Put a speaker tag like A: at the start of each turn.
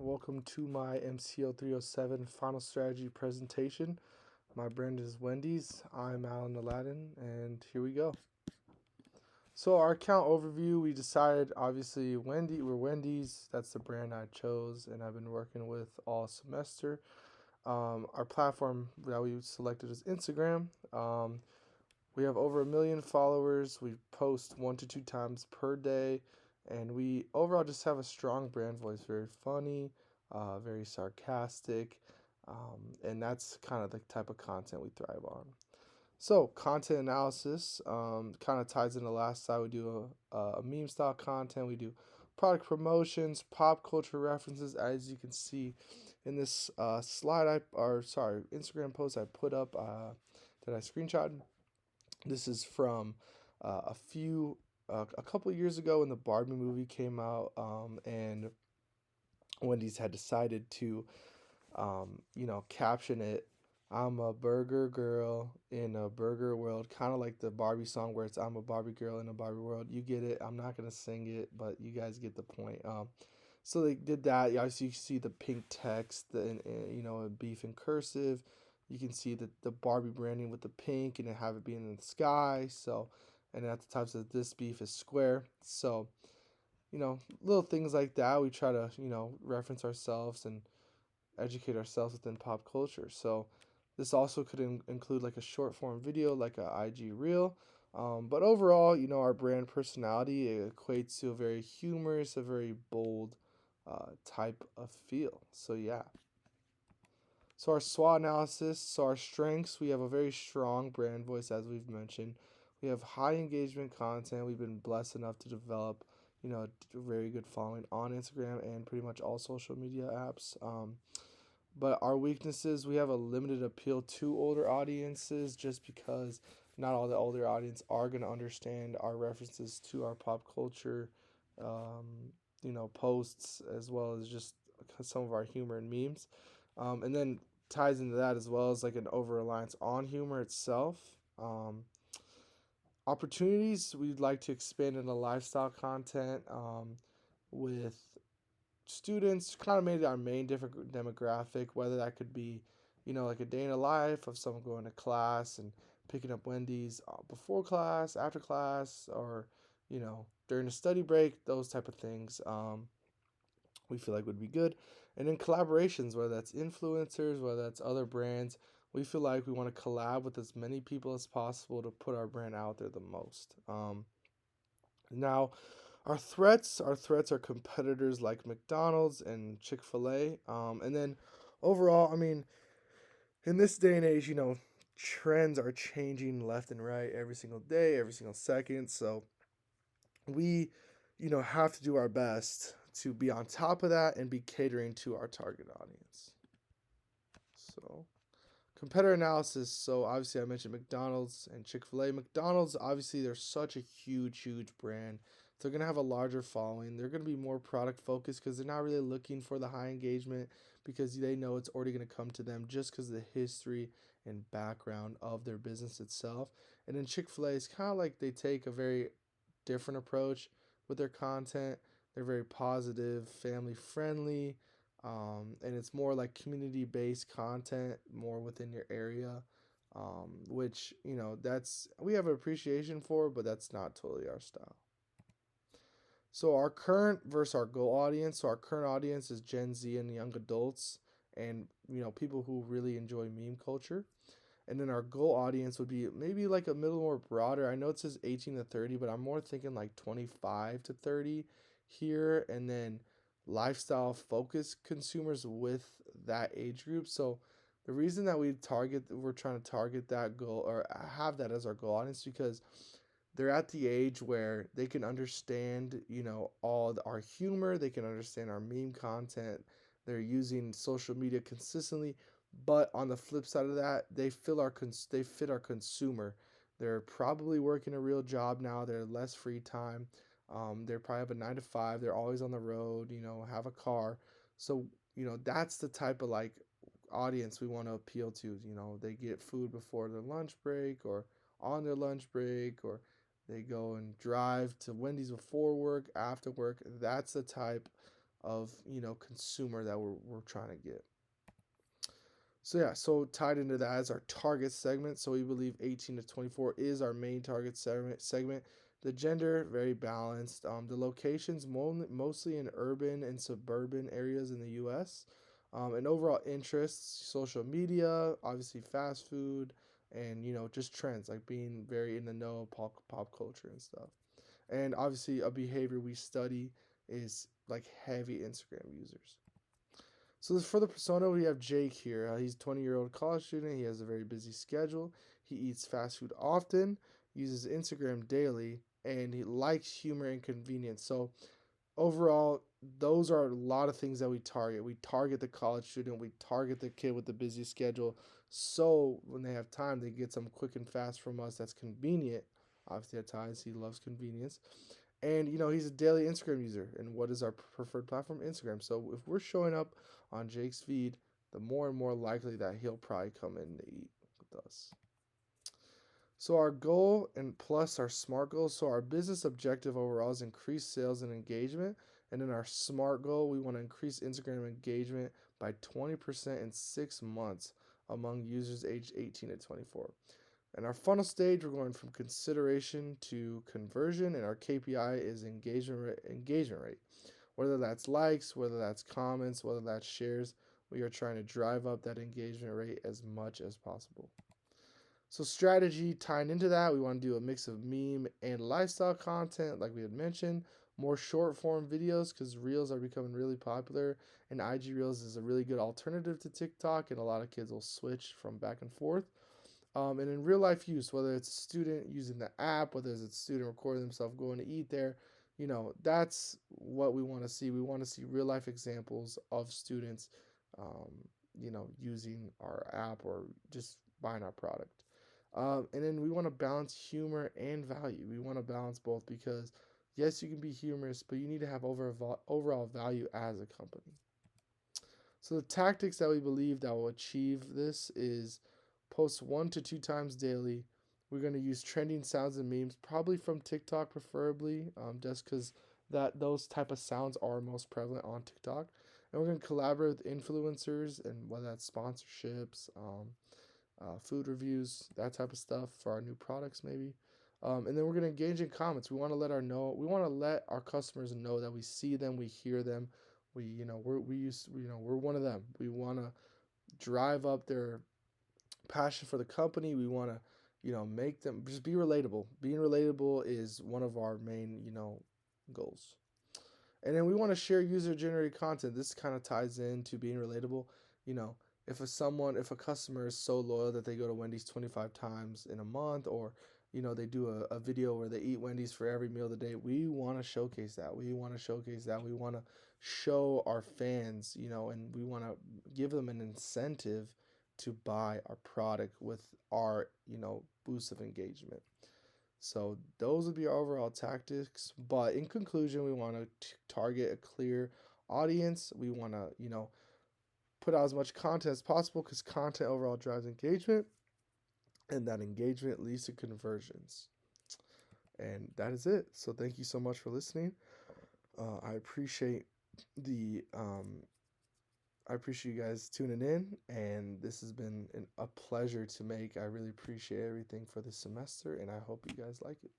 A: Welcome to my MCO 307 final strategy presentation. My brand is Wendy's. I'm Alan Aladdin, and here we go. So our account overview, we decided obviously we're Wendy's. That's the brand I chose, and I've been working with all semester. Our platform that we selected is Instagram. We have over 1 million followers. We post 1 to 2 times per day, and we overall just have a strong brand voice. Very funny, very sarcastic, and that's kind of the type of content we thrive on. So content analysis kind of ties into the last side. We do a meme style content. We do product promotions, pop culture references. As you can see in this Instagram post I put up that I screenshotted. This is from a couple years ago when the Barbie movie came out, and Wendy's had decided to, caption it. I'm a burger girl in a burger world, kind of like the Barbie song where it's I'm a Barbie girl in a Barbie world. You get it. I'm not gonna sing it, but you guys get the point. So they did that. You obviously see the pink text, beef in cursive. You can see the Barbie branding with the pink and it have it being in the sky. So, and at the top says this beef is square. So, little things like that. We try to reference ourselves and educate ourselves within pop culture. So, this also could include like a short form video, like a IG reel. But overall, our brand personality equates to a very humorous, a very bold type of feel. So yeah. So our SWOT analysis. So our strengths, we have a very strong brand voice, as we've mentioned. We have high engagement content. We've been blessed enough to develop, a very good following on Instagram and pretty much all social media apps. But our weaknesses, we have a limited appeal to older audiences just because not all the older audience are going to understand our references to our pop culture, posts, as well as just some of our humor and memes. And then ties into that as well as like an over reliance on humor itself. Opportunities, we'd like to expand into lifestyle content with students, kind of made it our main different demographic, whether that could be, like a day in a life of someone going to class and picking up Wendy's before class, after class, or, during a study break, those type of things. We feel like would be good. And then collaborations, whether that's influencers, whether that's other brands, we feel like we want to collab with as many people as possible to put our brand out there the most. Now, our threats are competitors like McDonald's and Chick-fil-A. And then overall, I mean, in this day and age, trends are changing left and right every single day, every single second. So we, have to do our best to be on top of that and be catering to our target audience. So competitor analysis. So obviously I mentioned McDonald's and Chick-fil-A. McDonald's, obviously they're such a huge brand. They're going to have a larger following. They're going to be more product focused because they're not really looking for the high engagement because they know it's already going to come to them just because of the history and background of their business itself. And then Chick-fil-A is kind of like they take a very different approach with their content. They're very positive, family friendly, and it's more like community based content, more within your area, which that's we have an appreciation for, but that's not totally our style. So our current versus our goal audience. So our current audience is Gen Z and young adults, and people who really enjoy meme culture. And then our goal audience would be maybe like a middle more broader. I know it says 18 to 30, but I'm more thinking like 25 to 30 here. And then lifestyle focused consumers with that age group. So the reason that we're trying to target that goal or have that as our goal audience because they're at the age where they can understand, all our humor, they can understand our meme content. They're using social media consistently, but on the flip side of that, they fit our consumer. They're probably working a real job now. They're less free time. They probably have a 9 to 5. They're always on the road. Have a car. So that's the type of like audience we want to appeal to. They get food before their lunch break or on their lunch break, or they go and drive to Wendy's before work, after work. That's the type of consumer that we're trying to get. So yeah, so tied into that is our target segment. So we believe 18 to 24 is our main target segment. The gender very balanced. The locations mostly in urban and suburban areas in the U.S. And overall interests, social media, obviously fast food, and just trends like being very in the know of pop culture and stuff. And obviously a behavior we study is like heavy Instagram users. So for the persona, we have Jake here. He's a 20-year-old college student. He has a very busy schedule. He eats fast food often, uses Instagram daily, and he likes humor and convenience. So overall, those are a lot of things that we target. We target the college student. We target the kid with the busy schedule. So when they have time, they get some quick and fast from us that's convenient. Obviously, at times he loves convenience. And he's a daily Instagram user. And what is our preferred platform? Instagram. So if we're showing up on Jake's feed, the more and more likely that he'll probably come in to eat with us. So our goal and plus our SMART goals. So our business objective overall is increase sales and engagement. And in our SMART goal, we want to increase Instagram engagement by 20% in 6 months among users aged 18 to 24. In our funnel stage, we're going from consideration to conversion, and our KPI is engagement rate. Whether that's likes, whether that's comments, whether that's shares, we are trying to drive up that engagement rate as much as possible. So strategy tying into that, we want to do a mix of meme and lifestyle content, like we had mentioned. More short form videos because reels are becoming really popular, and IG reels is a really good alternative to TikTok, and a lot of kids will switch from back and forth. And in real life use, whether it's a student using the app, whether it's a student recording themselves going to eat there, that's what we want to see. We want to see real life examples of students, um, using our app or just buying our product. And then we want to balance humor and value. We want to balance both because, yes, you can be humorous, but you need to have overall value as a company. So the tactics that we believe that will achieve this is post 1 to 2 times daily. We're going to use trending sounds and memes, probably from TikTok, preferably, just because those type of sounds are most prevalent on TikTok. And we're going to collaborate with influencers, and whether that's sponsorships, food reviews, that type of stuff for our new products, maybe. And then we're going to engage in comments. We want to let our customers know that we see them, we hear them, we're one of them. We want to drive up their passion for the company. We want to, make them just be relatable. Being relatable is one of our main, goals. And then we want to share user generated content. This kind of ties into being relatable. You know, if a customer is so loyal that they go to Wendy's 25 times in a month, or they do a video where they eat Wendy's for every meal of the day, we want to showcase that. We want to show our fans, and we want to give them an incentive to buy our product with our, boost of engagement. So those would be our overall tactics. But in conclusion, we want to target a clear audience. We want to, put out as much content as possible because content overall drives engagement, and that engagement leads to conversions. And that is it. So thank you so much for listening. I appreciate the I appreciate you guys tuning in, and this has been a pleasure to make. I really appreciate everything for this semester, and I hope you guys like it.